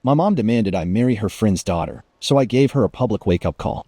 My mom demanded I marry her friend's daughter, so I gave her a public wake-up call.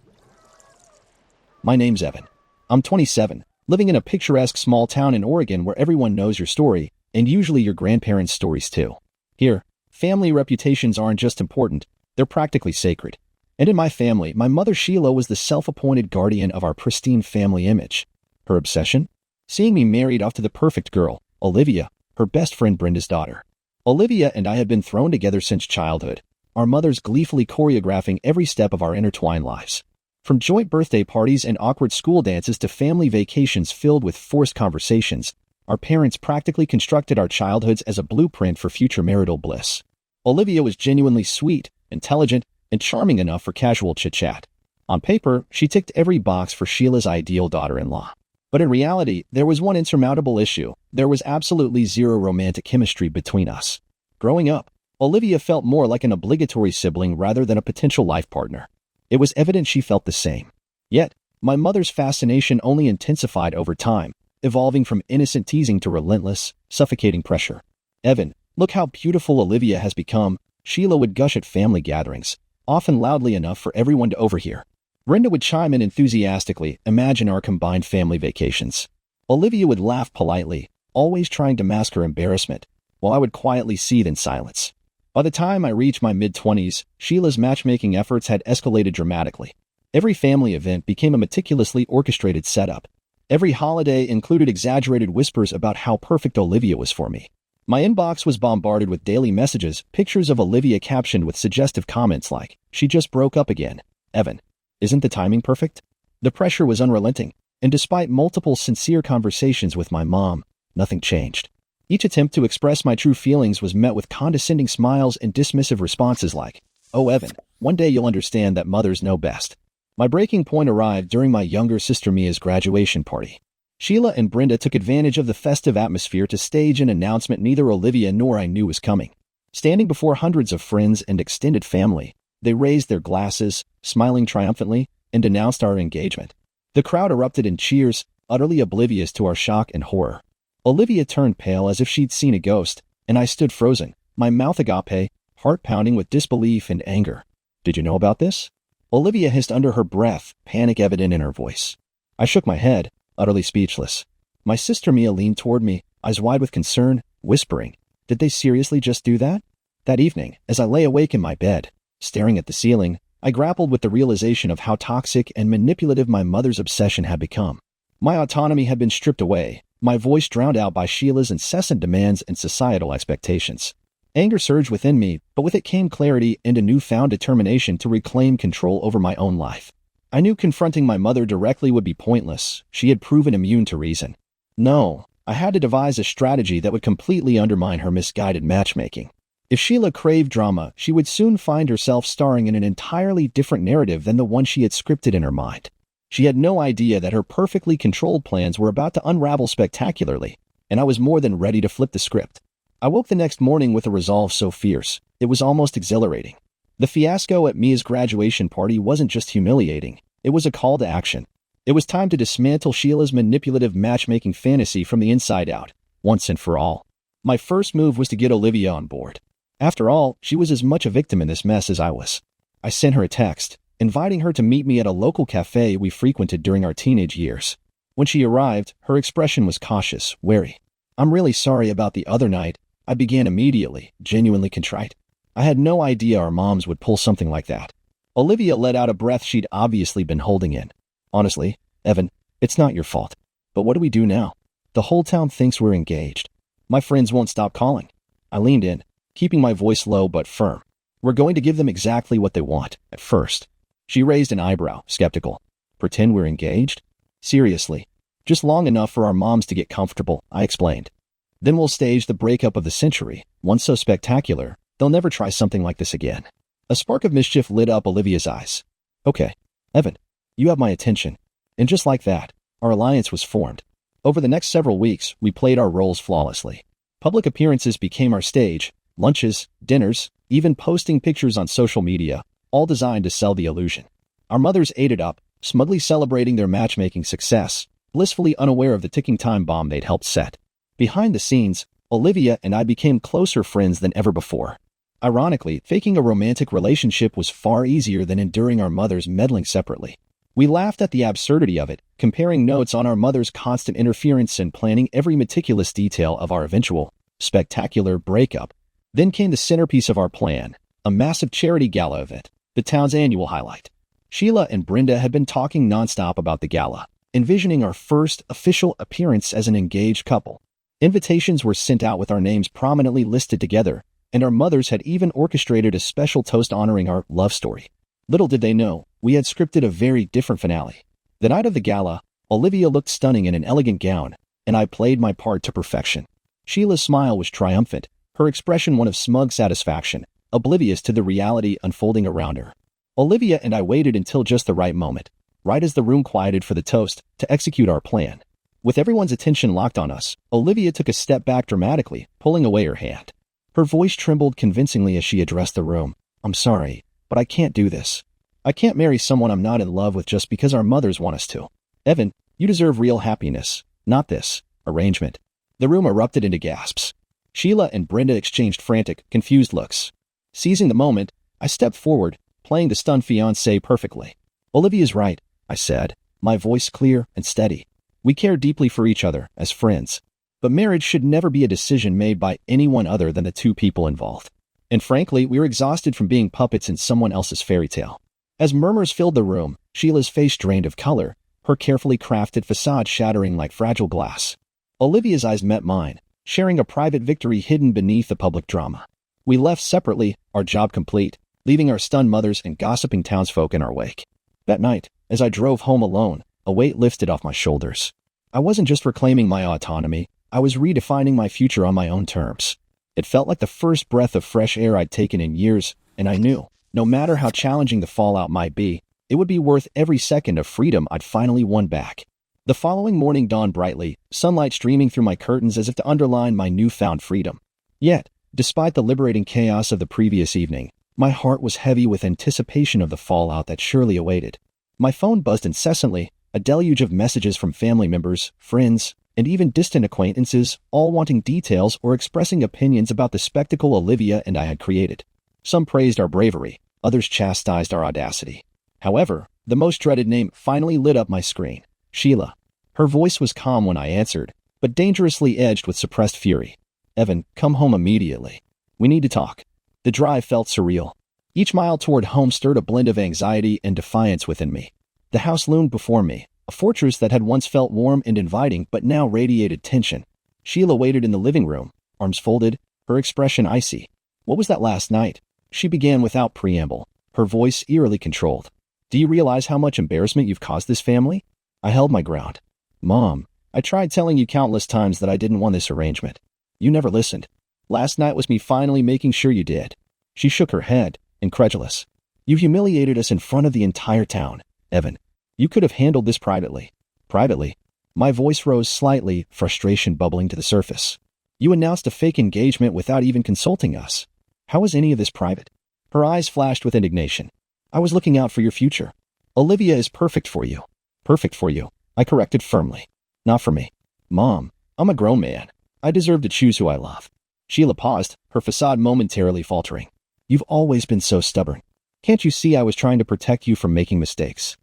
My name's Evan. I'm 27, living in a picturesque small town in Oregon where everyone knows your story, and usually your grandparents' stories too. Here, family reputations aren't just important, they're practically sacred. And in my family, my mother Sheila was the self-appointed guardian of our pristine family image. Her obsession? Seeing me married off to the perfect girl, Olivia, her best friend Brenda's daughter. Olivia and I had been thrown together since childhood, our mothers gleefully choreographing every step of our intertwined lives. From joint birthday parties and awkward school dances to family vacations filled with forced conversations, our parents practically constructed our childhoods as a blueprint for future marital bliss. Olivia was genuinely sweet, intelligent, and charming enough for casual chit-chat. On paper, she ticked every box for Sheila's ideal daughter-in-law. But in reality, there was one insurmountable issue. There was absolutely zero romantic chemistry between us. Growing up, Olivia felt more like an obligatory sibling rather than a potential life partner. It was evident she felt the same. Yet, my mother's fascination only intensified over time, evolving from innocent teasing to relentless, suffocating pressure. "Evan, look how beautiful Olivia has become," Sheila would gush at family gatherings, often loudly enough for everyone to overhear. Brenda would chime in enthusiastically, imagine our combined family vacations. Olivia would laugh politely, always trying to mask her embarrassment, while I would quietly seethe in silence. By the time I reached my mid-20s, Sheila's matchmaking efforts had escalated dramatically. Every family event became a meticulously orchestrated setup. Every holiday included exaggerated whispers about how perfect Olivia was for me. My inbox was bombarded with daily messages, pictures of Olivia captioned with suggestive comments like, "She just broke up again. Evan, isn't the timing perfect?" The pressure was unrelenting, and despite multiple sincere conversations with my mom, nothing changed. Each attempt to express my true feelings was met with condescending smiles and dismissive responses like, "Oh Evan, one day you'll understand that mothers know best." My breaking point arrived during my younger sister Mia's graduation party. Sheila and Brenda took advantage of the festive atmosphere to stage an announcement neither Olivia nor I knew was coming. Standing before hundreds of friends and extended family, they raised their glasses, smiling triumphantly, and announced our engagement. The crowd erupted in cheers, utterly oblivious to our shock and horror. Olivia turned pale as if she'd seen a ghost, and I stood frozen, my mouth agape, heart pounding with disbelief and anger. "Did you know about this?" Olivia hissed under her breath, panic evident in her voice. I shook my head, utterly speechless. My sister Mia leaned toward me, eyes wide with concern, whispering, "Did they seriously just do that?" That evening, as I lay awake in my bed, staring at the ceiling, I grappled with the realization of how toxic and manipulative my mother's obsession had become. My autonomy had been stripped away, my voice drowned out by Sheila's incessant demands and societal expectations. Anger surged within me, but with it came clarity and a newfound determination to reclaim control over my own life. I knew confronting my mother directly would be pointless. She had proven immune to reason. No, I had to devise a strategy that would completely undermine her misguided matchmaking. If Sheila craved drama, she would soon find herself starring in an entirely different narrative than the one she had scripted in her mind. She had no idea that her perfectly controlled plans were about to unravel spectacularly, and I was more than ready to flip the script. I woke the next morning with a resolve so fierce, it was almost exhilarating. The fiasco at Mia's graduation party wasn't just humiliating, it was a call to action. It was time to dismantle Sheila's manipulative matchmaking fantasy from the inside out, once and for all. My first move was to get Olivia on board. After all, she was as much a victim in this mess as I was. I sent her a text, inviting her to meet me at a local cafe we frequented during our teenage years. When she arrived, her expression was cautious, wary. "I'm really sorry about the other night," I began immediately, genuinely contrite. I had no idea our moms would pull something like that. Olivia let out a breath she'd obviously been holding in. "Honestly, Evan, it's not your fault. But what do we do now? The whole town thinks we're engaged. My friends won't stop calling." I leaned in, keeping my voice low but firm. "We're going to give them exactly what they want, at first." She raised an eyebrow, skeptical. "Pretend we're engaged? Seriously. Just long enough for our moms to get comfortable," I explained. "Then we'll stage the breakup of the century, one so spectacular, they'll never try something like this again." A spark of mischief lit up Olivia's eyes. "Okay, Evan, you have my attention." And just like that, our alliance was formed. Over the next several weeks, we played our roles flawlessly. Public appearances became our stage, lunches, dinners, even posting pictures on social media, all designed to sell the illusion. Our mothers ate it up, smugly celebrating their matchmaking success, blissfully unaware of the ticking time bomb they'd helped set. Behind the scenes, Olivia and I became closer friends than ever before. Ironically, faking a romantic relationship was far easier than enduring our mothers meddling separately. We laughed at the absurdity of it, comparing notes on our mother's constant interference and planning every meticulous detail of our eventual, spectacular breakup. Then came the centerpiece of our plan, a massive charity gala event, the town's annual highlight. Sheila and Brenda had been talking nonstop about the gala, envisioning our first official appearance as an engaged couple. Invitations were sent out with our names prominently listed together, and our mothers had even orchestrated a special toast honoring our love story. Little did they know, we had scripted a very different finale. The night of the gala, Olivia looked stunning in an elegant gown, and I played my part to perfection. Sheila's smile was triumphant, her expression one of smug satisfaction, oblivious to the reality unfolding around her. Olivia and I waited until just the right moment, right as the room quieted for the toast, to execute our plan. With everyone's attention locked on us, Olivia took a step back dramatically, pulling away her hand. Her voice trembled convincingly as she addressed the room. "I'm sorry, but I can't do this. I can't marry someone I'm not in love with just because our mothers want us to. Evan, you deserve real happiness, not this arrangement." The room erupted into gasps. Sheila and Brenda exchanged frantic, confused looks. Seizing the moment, I stepped forward, playing the stunned fiancé perfectly. "Olivia's right," I said, my voice clear and steady. "We care deeply for each other as friends, but marriage should never be a decision made by anyone other than the two people involved." And frankly, we were exhausted from being puppets in someone else's fairy tale. As murmurs filled the room, Sheila's face drained of color, her carefully crafted facade shattering like fragile glass. Olivia's eyes met mine, sharing a private victory hidden beneath the public drama. We left separately, our job complete, leaving our stunned mothers and gossiping townsfolk in our wake. That night, as I drove home alone, a weight lifted off my shoulders. I wasn't just reclaiming my autonomy, I was redefining my future on my own terms. It felt like the first breath of fresh air I'd taken in years, and I knew, no matter how challenging the fallout might be, it would be worth every second of freedom I'd finally won back. The following morning dawned brightly, sunlight streaming through my curtains as if to underline my newfound freedom. Yet, despite the liberating chaos of the previous evening, my heart was heavy with anticipation of the fallout that surely awaited. My phone buzzed incessantly, a deluge of messages from family members, friends, and even distant acquaintances, all wanting details or expressing opinions about the spectacle Olivia and I had created. Some praised our bravery, others chastised our audacity. However, the most dreaded name finally lit up my screen. Sheila. Her voice was calm when I answered, but dangerously edged with suppressed fury. "Evan, come home immediately. We need to talk." The drive felt surreal. Each mile toward home stirred a blend of anxiety and defiance within me. The house loomed before me, a fortress that had once felt warm and inviting but now radiated tension. Sheila waited in the living room, arms folded, her expression icy. "What was that last night?" She began without preamble, her voice eerily controlled. "Do you realize how much embarrassment you've caused this family?" I held my ground. "Mom, I tried telling you countless times that I didn't want this arrangement. You never listened. Last night was me finally making sure you did." She shook her head, incredulous. "You humiliated us in front of the entire town, Evan. You could have handled this privately." "Privately?" My voice rose slightly, frustration bubbling to the surface. "You announced a fake engagement without even consulting us. How was any of this private?" Her eyes flashed with indignation. "I was looking out for your future. Olivia is perfect for you." "Perfect for you," I corrected firmly. "Not for me. Mom, I'm a grown man. I deserve to choose who I love." Sheila paused, her facade momentarily faltering. "You've always been so stubborn. Can't you see I was trying to protect you from making mistakes?"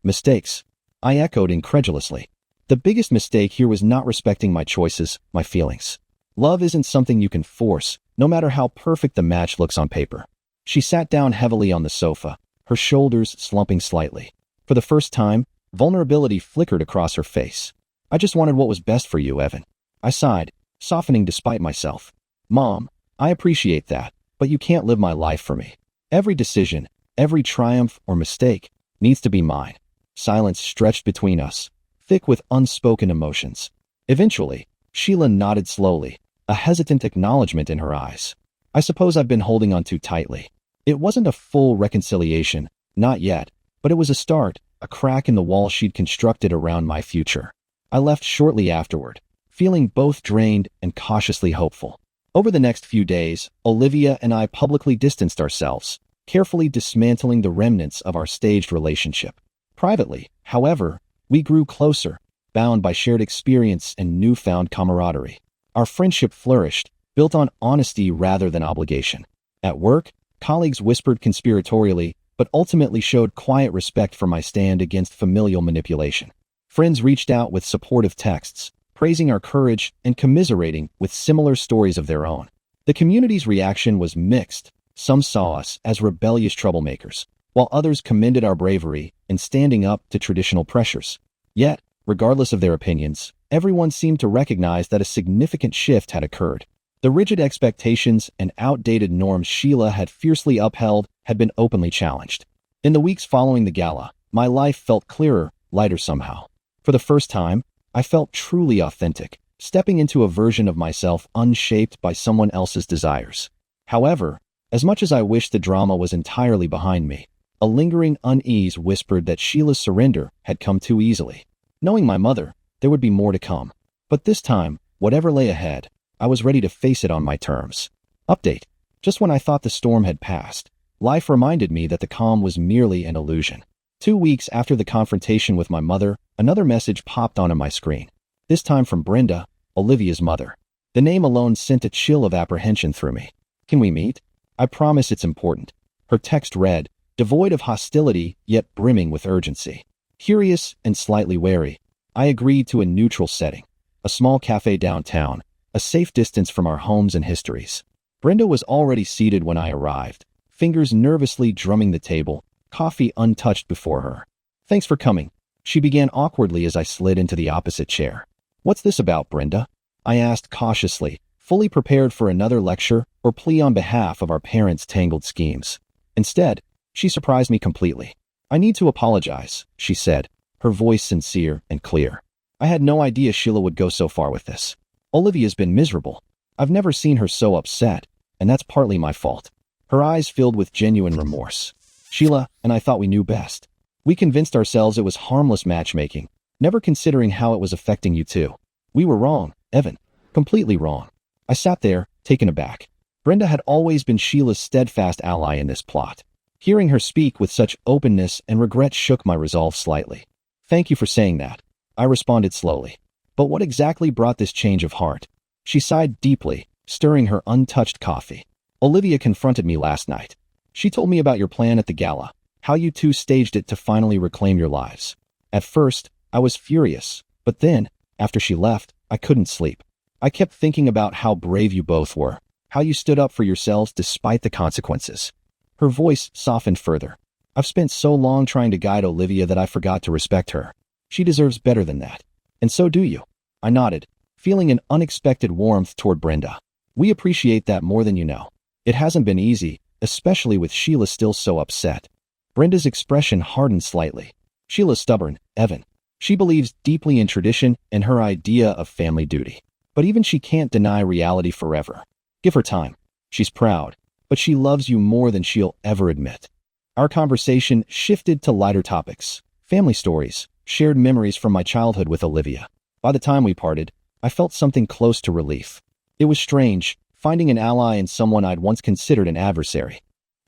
"Mistakes?" I echoed incredulously. The biggest mistake here was not respecting my choices, my feelings. Love isn't something you can force, no matter how perfect the match looks on paper. She sat down heavily on the sofa, her shoulders slumping slightly. For the first time, vulnerability flickered across her face. "I just wanted what was best for you, Evan." I sighed, softening despite myself. "Mom, I appreciate that, but you can't live my life for me. Every decision, every triumph or mistake needs to be mine." Silence stretched between us, thick with unspoken emotions. Eventually, Sheila nodded slowly, a hesitant acknowledgement in her eyes. "I suppose I've been holding on too tightly." It wasn't a full reconciliation, not yet, but it was a start, a crack in the wall she'd constructed around my future. I left shortly afterward, feeling both drained and cautiously hopeful. Over the next few days, Olivia and I publicly distanced ourselves, carefully dismantling the remnants of our staged relationship. Privately, however, we grew closer, bound by shared experience and newfound camaraderie. Our friendship flourished, built on honesty rather than obligation. At work, colleagues whispered conspiratorially, but ultimately showed quiet respect for my stand against familial manipulation. Friends reached out with supportive texts, praising our courage and commiserating with similar stories of their own. The community's reaction was mixed. Some saw us as rebellious troublemakers, while others commended our bravery in standing up to traditional pressures. Yet, regardless of their opinions, everyone seemed to recognize that a significant shift had occurred. The rigid expectations and outdated norms Sheila had fiercely upheld had been openly challenged. In the weeks following the gala, my life felt clearer, lighter somehow. For the first time, I felt truly authentic, stepping into a version of myself unshaped by someone else's desires. However, as much as I wished the drama was entirely behind me, a lingering unease whispered that Sheila's surrender had come too easily. Knowing my mother, there would be more to come. But this time, whatever lay ahead, I was ready to face it on my terms. Update. Just when I thought the storm had passed, life reminded me that the calm was merely an illusion. 2 weeks after the confrontation with my mother, another message popped onto my screen. This time from Brenda, Olivia's mother. The name alone sent a chill of apprehension through me. Can we meet? I promise it's important. Her text read, devoid of hostility, yet brimming with urgency. Curious and slightly wary, I agreed to a neutral setting. A small cafe downtown, a safe distance from our homes and histories. Brenda was already seated when I arrived, fingers nervously drumming the table, coffee untouched before her. Thanks for coming, she began awkwardly as I slid into the opposite chair. What's this about, Brenda? I asked cautiously, fully prepared for another lecture or plea on behalf of our parents' tangled schemes. Instead, she surprised me completely. I need to apologize, she said, her voice sincere and clear. I had no idea Sheila would go so far with this. Olivia's been miserable. I've never seen her so upset, and that's partly my fault. Her eyes filled with genuine remorse. Sheila and I thought we knew best. We convinced ourselves it was harmless matchmaking, never considering how it was affecting you too. We were wrong, Evan. Completely wrong. I sat there, taken aback. Brenda had always been Sheila's steadfast ally in this plot. Hearing her speak with such openness and regret shook my resolve slightly. Thank you for saying that, I responded slowly. But what exactly brought this change of heart? She sighed deeply, stirring her untouched coffee. Olivia confronted me last night. She told me about your plan at the gala, how you two staged it to finally reclaim your lives. At first, I was furious, but then, after she left, I couldn't sleep. I kept thinking about how brave you both were, how you stood up for yourselves despite the consequences. Her voice softened further. I've spent so long trying to guide Olivia that I forgot to respect her. She deserves better than that. And so do you. I nodded, feeling an unexpected warmth toward Brenda. We appreciate that more than you know. It hasn't been easy, especially with Sheila still so upset. Brenda's expression hardened slightly. Sheila's stubborn, Evan. She believes deeply in tradition and her idea of family duty. But even she can't deny reality forever. Give her time. She's proud, but she loves you more than she'll ever admit. Our conversation shifted to lighter topics, family stories, shared memories from my childhood with Olivia. By the time we parted, I felt something close to relief. It was strange, finding an ally in someone I'd once considered an adversary.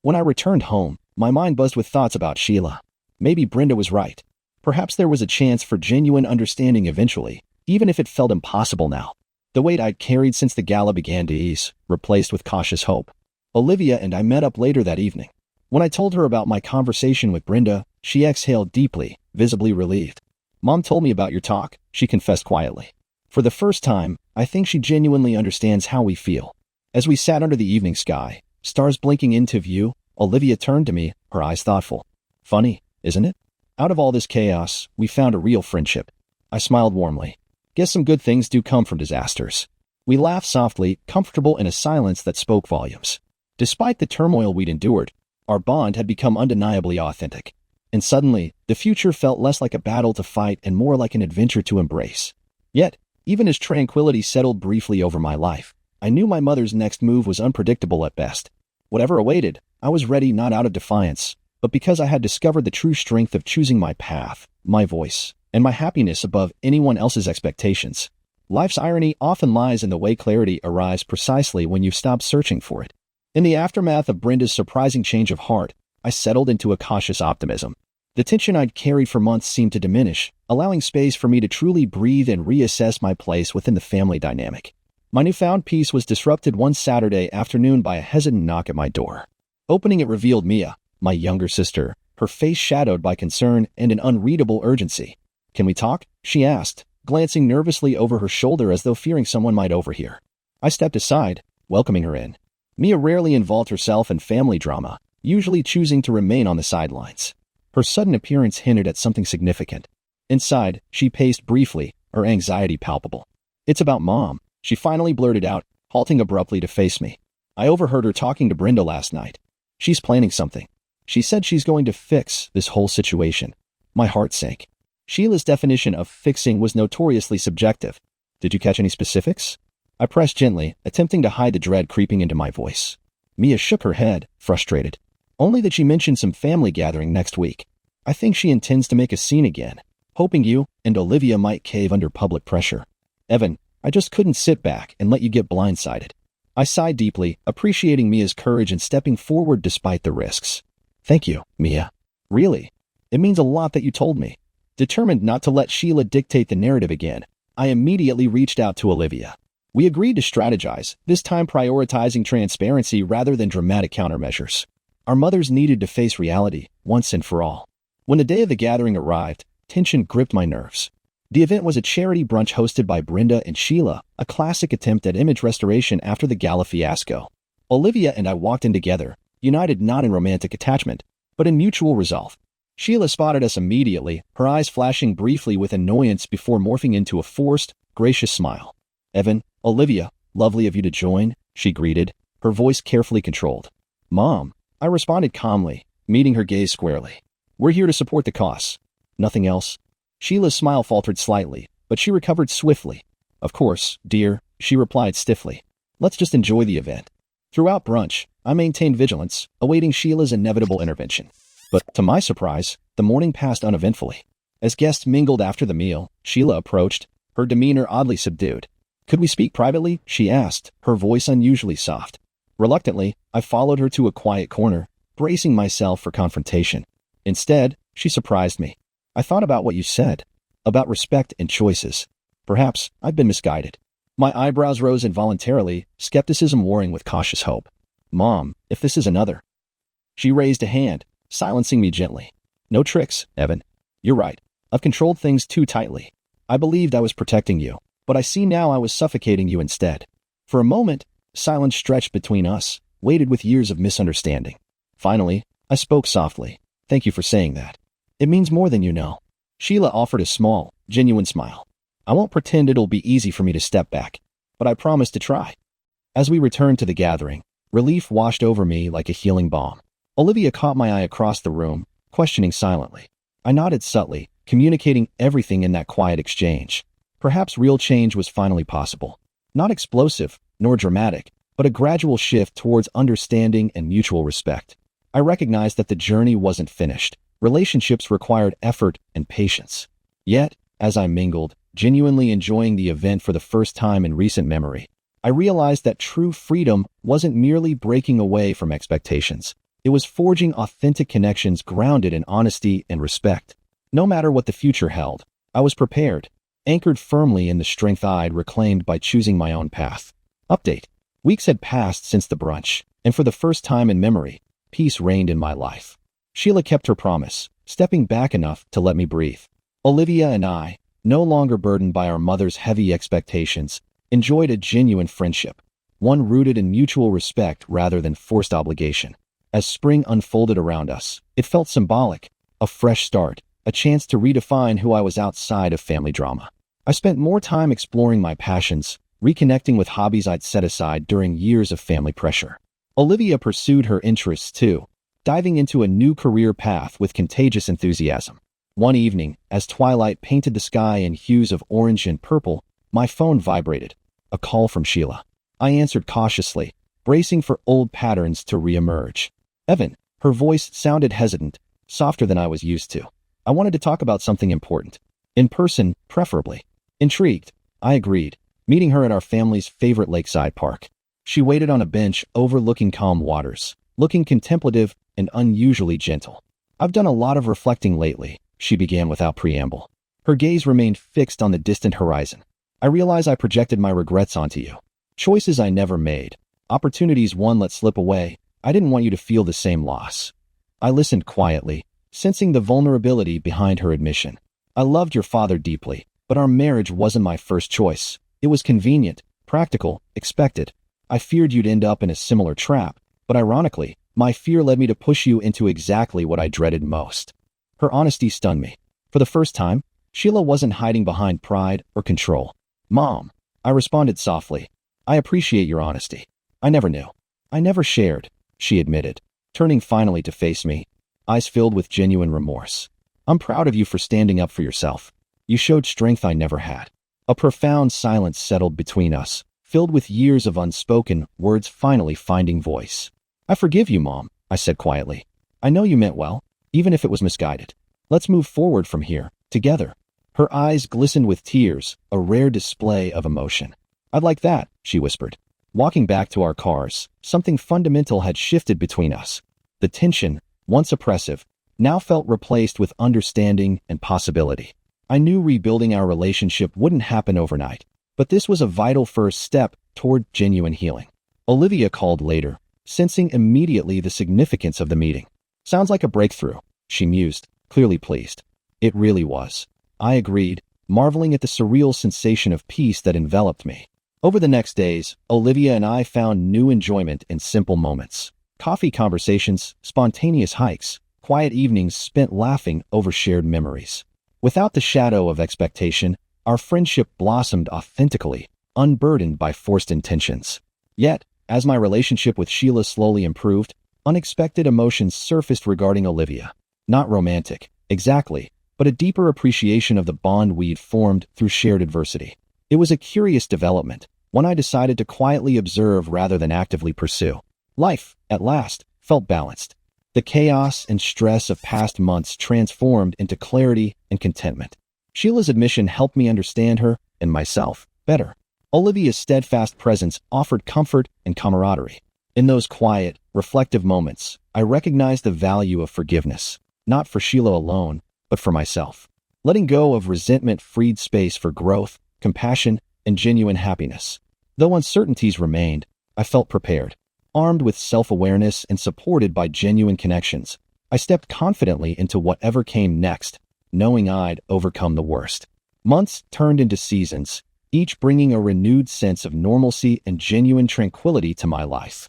When I returned home, my mind buzzed with thoughts about Sheila. Maybe Brenda was right. Perhaps there was a chance for genuine understanding eventually, even if it felt impossible now. The weight I'd carried since the gala began to ease, replaced with cautious hope. Olivia and I met up later that evening. When I told her about my conversation with Brenda, she exhaled deeply, visibly relieved. Mom told me about your talk, she confessed quietly. For the first time, I think she genuinely understands how we feel. As we sat under the evening sky, stars blinking into view, Olivia turned to me, her eyes thoughtful. Funny, isn't it? Out of all this chaos, we found a real friendship. I smiled warmly. Guess some good things do come from disasters. We laughed softly, comfortable in a silence that spoke volumes. Despite the turmoil we'd endured, our bond had become undeniably authentic. And suddenly, the future felt less like a battle to fight and more like an adventure to embrace. Yet, even as tranquility settled briefly over my life, I knew my mother's next move was unpredictable at best. Whatever awaited, I was ready not out of defiance, but because I had discovered the true strength of choosing my path, my voice, and my happiness above anyone else's expectations. Life's irony often lies in the way clarity arrives precisely when you've stopped searching for it. In the aftermath of Brenda's surprising change of heart, I settled into a cautious optimism. The tension I'd carried for months seemed to diminish, allowing space for me to truly breathe and reassess my place within the family dynamic. My newfound peace was disrupted one Saturday afternoon by a hesitant knock at my door. Opening it revealed Mia, my younger sister, her face shadowed by concern and an unreadable urgency. "Can we talk?" she asked, glancing nervously over her shoulder as though fearing someone might overhear. I stepped aside, welcoming her in. Mia rarely involved herself in family drama, usually choosing to remain on the sidelines. Her sudden appearance hinted at something significant. Inside, she paced briefly, her anxiety palpable. "It's about Mom," she finally blurted out, halting abruptly to face me. "I overheard her talking to Brenda last night. She's planning something. She said she's going to fix this whole situation." My heart sank. Sheila's definition of fixing was notoriously subjective. "Did you catch any specifics?" I pressed gently, attempting to hide the dread creeping into my voice. Mia shook her head, frustrated. "Only that she mentioned some family gathering next week. I think she intends to make a scene again, hoping you and Olivia might cave under public pressure." "Evan, I just couldn't sit back and let you get blindsided." I sighed deeply, appreciating Mia's courage and stepping forward despite the risks. "Thank you, Mia. Really, it means a lot that you told me." Determined not to let Sheila dictate the narrative again, I immediately reached out to Olivia. We agreed to strategize, this time prioritizing transparency rather than dramatic countermeasures. Our mothers needed to face reality, once and for all. When the day of the gathering arrived, tension gripped my nerves. The event was a charity brunch hosted by Brenda and Sheila, a classic attempt at image restoration after the gala fiasco. Olivia and I walked in together, united not in romantic attachment, but in mutual resolve. Sheila spotted us immediately, her eyes flashing briefly with annoyance before morphing into a forced, gracious smile. "Evan, Olivia, lovely of you to join," she greeted, her voice carefully controlled. "Mom," I responded calmly, meeting her gaze squarely. "We're here to support the cause. Nothing else." Sheila's smile faltered slightly, but she recovered swiftly. "Of course, dear," she replied stiffly. "Let's just enjoy the event." Throughout brunch, I maintained vigilance, awaiting Sheila's inevitable intervention. But, to my surprise, the morning passed uneventfully. As guests mingled after the meal, Sheila approached, her demeanor oddly subdued. "Could we speak privately?" she asked, her voice unusually soft. Reluctantly, I followed her to a quiet corner, bracing myself for confrontation. Instead, she surprised me. "I thought about what you said, about respect and choices. Perhaps I've been misguided." My eyebrows rose involuntarily, skepticism warring with cautious hope. "Mom, if this is another..." She raised a hand, silencing me gently. "No tricks, Evan. You're right. I've controlled things too tightly. I believed I was protecting you, but I see now I was suffocating you instead." For a moment, silence stretched between us, weighted with years of misunderstanding. Finally, I spoke softly. "Thank you for saying that. It means more than you know." Sheila offered a small, genuine smile. "I won't pretend it'll be easy for me to step back, but I promise to try." As we returned to the gathering, relief washed over me like a healing balm. Olivia caught my eye across the room, questioning silently. I nodded subtly, communicating everything in that quiet exchange. Perhaps real change was finally possible. Not explosive, nor dramatic, but a gradual shift towards understanding and mutual respect. I recognized that the journey wasn't finished. Relationships required effort and patience. Yet, as I mingled, genuinely enjoying the event for the first time in recent memory, I realized that true freedom wasn't merely breaking away from expectations. It was forging authentic connections grounded in honesty and respect. No matter what the future held, I was prepared, anchored firmly in the strength I'd reclaimed by choosing my own path. Update. Weeks had passed since the brunch, and for the first time in memory, peace reigned in my life. Sheila kept her promise, stepping back enough to let me breathe. Olivia and I, no longer burdened by our mother's heavy expectations, enjoyed a genuine friendship, one rooted in mutual respect rather than forced obligation. As spring unfolded around us, it felt symbolic, a fresh start, a chance to redefine who I was outside of family drama. I spent more time exploring my passions, reconnecting with hobbies I'd set aside during years of family pressure. Olivia pursued her interests too, diving into a new career path with contagious enthusiasm. One evening, as twilight painted the sky in hues of orange and purple, my phone vibrated. A call from Sheila. I answered cautiously, bracing for old patterns to reemerge. "Evan," her voice sounded hesitant, softer than I was used to. "I wanted to talk about something important. In person, preferably." Intrigued, I agreed, meeting her at our family's favorite lakeside park. She waited on a bench overlooking calm waters, looking contemplative and unusually gentle. "I've done a lot of reflecting lately," she began without preamble. Her gaze remained fixed on the distant horizon. "I realize I projected my regrets onto you. Choices I never made. Opportunities one let slip away. I didn't want you to feel the same loss. I listened quietly, sensing the vulnerability behind her admission. I loved your father deeply, but our marriage wasn't my first choice. It was convenient, practical, expected. I feared you'd end up in a similar trap, but ironically, my fear led me to push you into exactly what I dreaded most. Her honesty stunned me. For the first time, Sheila wasn't hiding behind pride or control. Mom, I responded softly. I appreciate your honesty. I never knew. I never shared, she admitted, turning finally to face me, eyes filled with genuine remorse. I'm proud of you for standing up for yourself. You showed strength I never had. A profound silence settled between us, filled with years of unspoken words finally finding voice. I forgive you, Mom, I said quietly. I know you meant well, even if it was misguided. Let's move forward from here, together. Her eyes glistened with tears, a rare display of emotion. I'd like that, she whispered. Walking back to our cars, something fundamental had shifted between us. The tension, once oppressive, now felt replaced with understanding and possibility. I knew rebuilding our relationship wouldn't happen overnight, but this was a vital first step toward genuine healing. Olivia called later, sensing immediately the significance of the meeting. Sounds like a breakthrough, she mused, clearly pleased. It really was. I agreed, marveling at the surreal sensation of peace that enveloped me. Over the next days, Olivia and I found new enjoyment in simple moments. Coffee conversations, spontaneous hikes, quiet evenings spent laughing over shared memories. Without the shadow of expectation, our friendship blossomed authentically, unburdened by forced intentions. Yet, as my relationship with Sheila slowly improved, unexpected emotions surfaced regarding Olivia. Not romantic, exactly, but a deeper appreciation of the bond we'd formed through shared adversity. It was a curious development, one I decided to quietly observe rather than actively pursue. Life, at last, felt balanced. The chaos and stress of past months transformed into clarity and contentment. Sheila's admission helped me understand her and myself better. Olivia's steadfast presence offered comfort and camaraderie. In those quiet, reflective moments, I recognized the value of forgiveness, not for Sheila alone, but for myself. Letting go of resentment freed space for growth, compassion, and genuine happiness. Though uncertainties remained, I felt prepared. Armed with self-awareness and supported by genuine connections, I stepped confidently into whatever came next, knowing I'd overcome the worst. Months turned into seasons, each bringing a renewed sense of normalcy and genuine tranquility to my life.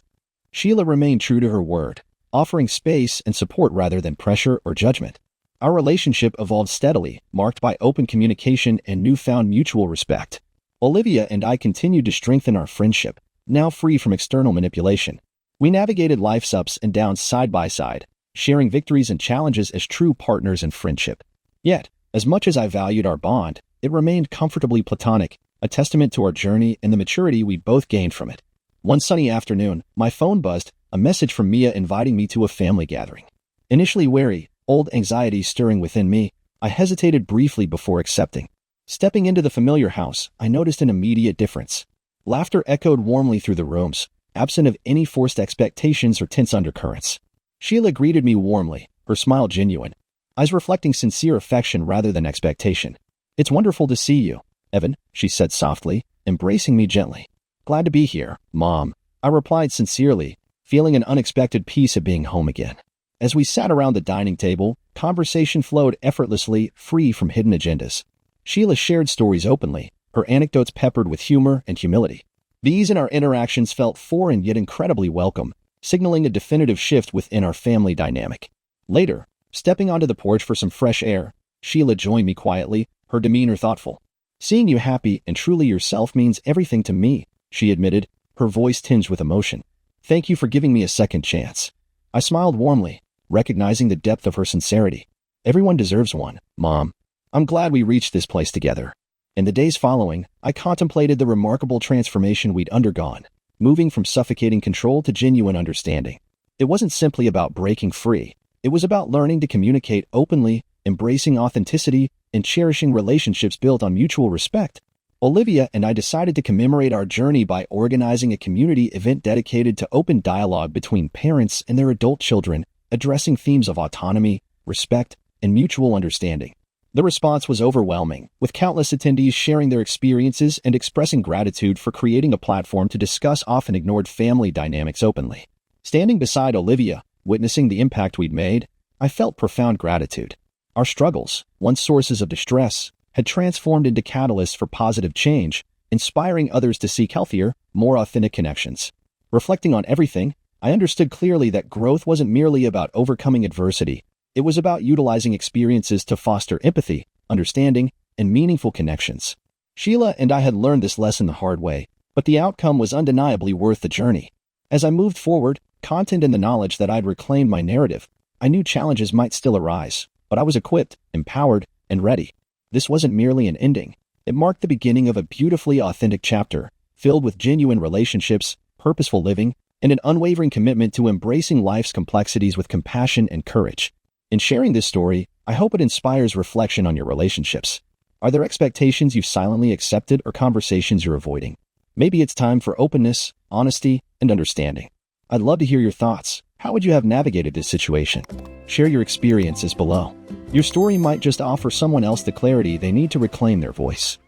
Sheila remained true to her word, offering space and support rather than pressure or judgment. Our relationship evolved steadily, marked by open communication and newfound mutual respect. Olivia and I continued to strengthen our friendship, now free from external manipulation. We navigated life's ups and downs side by side, sharing victories and challenges as true partners in friendship. Yet, as much as I valued our bond, it remained comfortably platonic, a testament to our journey and the maturity we both gained from it. One sunny afternoon, my phone buzzed, a message from Mia inviting me to a family gathering. Initially wary, old anxiety stirring within me, I hesitated briefly before accepting. Stepping into the familiar house, I noticed an immediate difference. Laughter echoed warmly through the rooms, absent of any forced expectations or tense undercurrents. Sheila greeted me warmly, her smile genuine, eyes reflecting sincere affection rather than expectation. It's wonderful to see you, Evan, she said softly, embracing me gently. Glad to be here, Mom, I replied sincerely, feeling an unexpected peace at being home again. As we sat around the dining table, conversation flowed effortlessly, free from hidden agendas. Sheila shared stories openly, her anecdotes peppered with humor and humility. These and our interactions felt foreign yet incredibly welcome, signaling a definitive shift within our family dynamic. Later, stepping onto the porch for some fresh air, Sheila joined me quietly, her demeanor thoughtful. Seeing you happy and truly yourself means everything to me, she admitted, her voice tinged with emotion. Thank you for giving me a second chance. I smiled warmly, recognizing the depth of her sincerity. Everyone deserves one, Mom. I'm glad we reached this place together. In the days following, I contemplated the remarkable transformation we'd undergone, moving from suffocating control to genuine understanding. It wasn't simply about breaking free. It was about learning to communicate openly, embracing authenticity, and cherishing relationships built on mutual respect. Olivia and I decided to commemorate our journey by organizing a community event dedicated to open dialogue between parents and their adult children, addressing themes of autonomy, respect, and mutual understanding. The response was overwhelming, with countless attendees sharing their experiences and expressing gratitude for creating a platform to discuss often ignored family dynamics openly. Standing beside Olivia, witnessing the impact we'd made, I felt profound gratitude. Our struggles, once sources of distress, had transformed into catalysts for positive change, inspiring others to seek healthier, more authentic connections. Reflecting on everything, I understood clearly that growth wasn't merely about overcoming adversity. It was about utilizing experiences to foster empathy, understanding, and meaningful connections. Sheila and I had learned this lesson the hard way, but the outcome was undeniably worth the journey. As I moved forward, content in the knowledge that I'd reclaimed my narrative, I knew challenges might still arise, but I was equipped, empowered, and ready. This wasn't merely an ending. It marked the beginning of a beautifully authentic chapter, filled with genuine relationships, purposeful living, and an unwavering commitment to embracing life's complexities with compassion and courage. In sharing this story, I hope it inspires reflection on your relationships. Are there expectations you've silently accepted or conversations you're avoiding? Maybe it's time for openness, honesty, and understanding. I'd love to hear your thoughts. How would you have navigated this situation? Share your experiences below. Your story might just offer someone else the clarity they need to reclaim their voice.